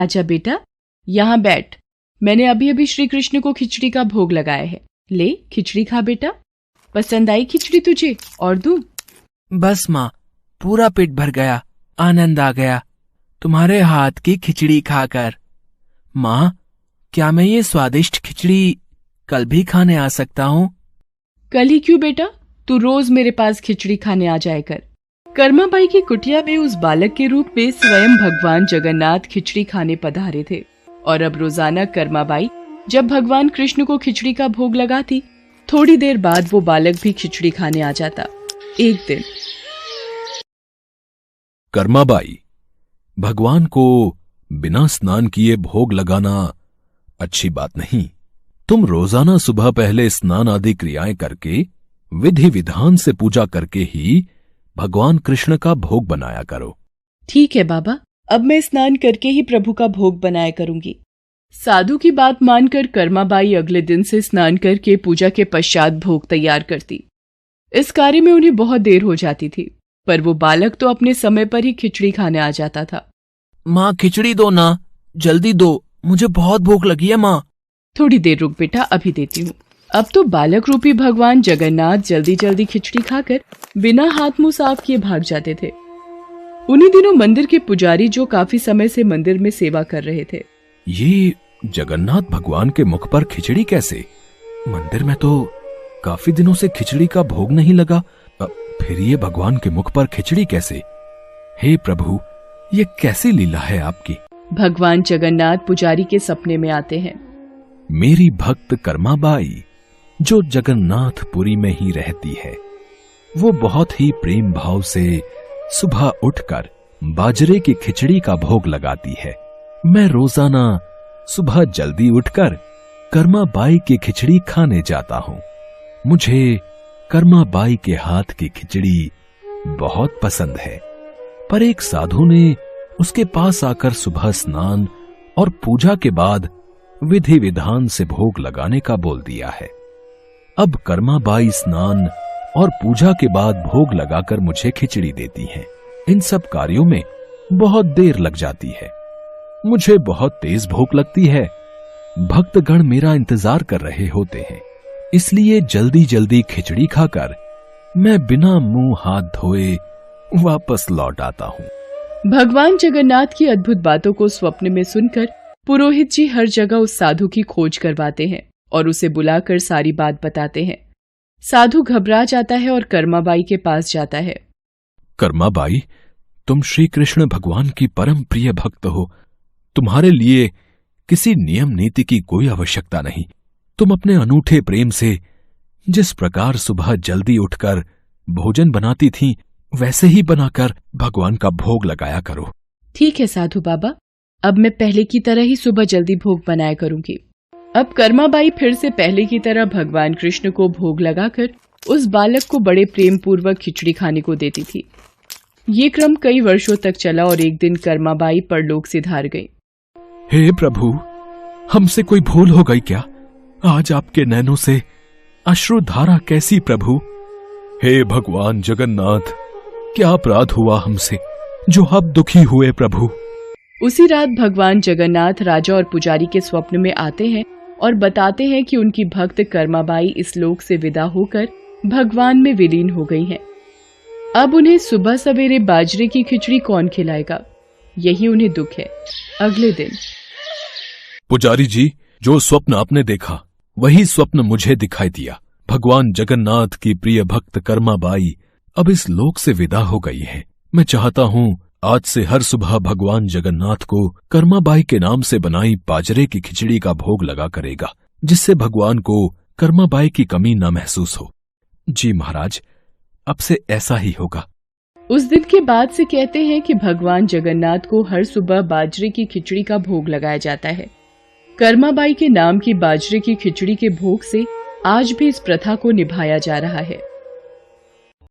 अच्छा बेटा, यहाँ बैठ। मैंने अभी अभी श्री कृष्ण को खिचड़ी का भोग लगाया है। ले खिचड़ी खा बेटा। पसंद आई खिचड़ी तुझे? और दूं? बस माँ, पूरा पेट भर गया, आनंद आ गया तुम्हारे हाथ की खिचड़ी खाकर। माँ, क्या मैं ये स्वादिष्ट खिचड़ी कल भी खाने आ सकता हूँ? कल ही क्यों बेटा, तू रोज मेरे पास खिचड़ी खाने आ जाया कर। कर्माबाई की कुटिया में उस बालक के रूप में स्वयं भगवान जगन्नाथ खिचड़ी खाने पधारे थे और अब रोजाना कर्माबाई जब भगवान कृष्ण को खिचड़ी का भोग लगाती, थोड़ी देर बाद वो बालक भी खिचड़ी खाने आ जाता। एक दिन कर्माबाई, भगवान को बिना स्नान किए भोग लगाना अच्छी बात नहीं। तुम रोजाना सुबह पहले स्नान आदि क्रियाएं करके विधि विधान से पूजा करके ही भगवान कृष्ण का भोग बनाया करो। ठीक है बाबा, अब मैं स्नान करके ही प्रभु का भोग बनाया करूंगी। साधु की बात मानकर कर्माबाई अगले दिन से स्नान करके पूजा के पश्चात भोग तैयार करती। इस कार्य में उन्हें बहुत देर हो जाती थी, पर वो बालक तो अपने समय पर ही खिचड़ी खाने आ जाता था। माँ, खिचड़ी दो ना, जल्दी दो, मुझे बहुत भूख लगी है माँ। थोड़ी देर रुक बेटा, अभी देती हूँ। अब तो बालक रूपी भगवान जगन्नाथ जल्दी जल्दी खिचड़ी खाकर बिना हाथ मुंह साफ किए भाग जाते थे। उन्हीं दिनों मंदिर के पुजारी, जो काफी समय से मंदिर में सेवा कर रहे थे, ये जगन्नाथ भगवान के मुख पर खिचड़ी कैसे? मंदिर में तो काफी दिनों से खिचड़ी का भोग नहीं लगा, फिर ये भगवान के मुख पर खिचड़ी कैसे? हे प्रभु, ये कैसी लीला है आपकी? भगवान जगन्नाथ पुजारी के सपने में आते हैं। मेरी भक्त कर्माबाई, जो जगन्नाथपुरी में ही रहती है, वो बहुत ही प्रेम भाव से सुबह उठकर बाजरे की खिचड़ी का भोग लगाती है। मैं रोजाना सुबह जल्दी उठकर कर्माबाई की खिचड़ी खाने जाता हूँ। मुझे कर्माबाई के हाथ की खिचड़ी बहुत पसंद है। पर एक साधु ने उसके पास आकर सुबह स्नान और पूजा के बाद विधि विधान से भोग लगाने का बोल दिया है। अब कर्माबाई स्नान और पूजा के बाद भोग लगाकर मुझे खिचड़ी देती हैं। इन सब कार्यों में बहुत देर लग जाती है। मुझे बहुत तेज भूख लगती है। भक्तगण मेरा इंतजार कर रहे होते हैं, इसलिए जल्दी जल्दी खिचड़ी खाकर मैं बिना मुंह हाथ धोए वापस लौट आता हूँ। भगवान जगन्नाथ की अद्भुत बातों को स्वप्न में सुनकर पुरोहित जी हर जगह उस साधु की खोज करवाते हैं और उसे बुलाकर सारी बात बताते हैं। साधु घबरा जाता है और कर्माबाई के पास जाता है। कर्माबाई, तुम श्री कृष्ण भगवान की परम प्रिय भक्त हो। तुम्हारे लिए किसी नियम नीति की कोई आवश्यकता नहीं। तुम अपने अनूठे प्रेम से जिस प्रकार सुबह जल्दी उठकर भोजन बनाती थीं, वैसे ही बनाकर भगवान का भोग लगाया करो। ठीक है साधु बाबा, अब मैं पहले की तरह ही सुबह जल्दी भोग बनाया करूंगी। अब कर्माबाई फिर से पहले की तरह भगवान कृष्ण को भोग लगाकर उस बालक को बड़े प्रेम पूर्वक खिचड़ी खाने को देती थी। ये क्रम कई वर्षों तक चला और एक दिन कर्माबाई परलोक सिधार गई। हे प्रभु, हमसे कोई भूल हो गई क्या? आज आपके नैनों से अश्रुधारा कैसी प्रभु? हे भगवान जगन्नाथ, क्या अपराध हुआ हमसे जो अब दुखी हुए प्रभु? उसी रात भगवान जगन्नाथ राजा और पुजारी के स्वप्न में आते हैं और बताते हैं कि उनकी भक्त कर्माबाई इस लोक से विदा होकर भगवान में विलीन हो गई हैं। अब उन्हें सुबह सवेरे बाजरे की खिचड़ी कौन खिलाएगा, यही उन्हें दुख है। अगले दिन पुजारी जी, जो स्वप्न आपने देखा वही स्वप्न मुझे दिखाई दिया। भगवान जगन्नाथ की प्रिय भक्त कर्माबाई अब इस लोक से विदा हो गई है। मैं चाहता हूँ आज से हर सुबह भगवान जगन्नाथ को कर्माबाई के नाम से बनाई बाजरे की खिचड़ी का भोग लगा करेगा, जिससे भगवान को कर्माबाई की कमी न महसूस हो। जी महाराज, अब से ऐसा ही होगा। उस दिन के बाद से कहते हैं कि भगवान जगन्नाथ को हर सुबह बाजरे की खिचड़ी का भोग लगाया जाता है। कर्माबाई के नाम की बाजरे की खिचड़ी के भोग से आज भी इस प्रथा को निभाया जा रहा है।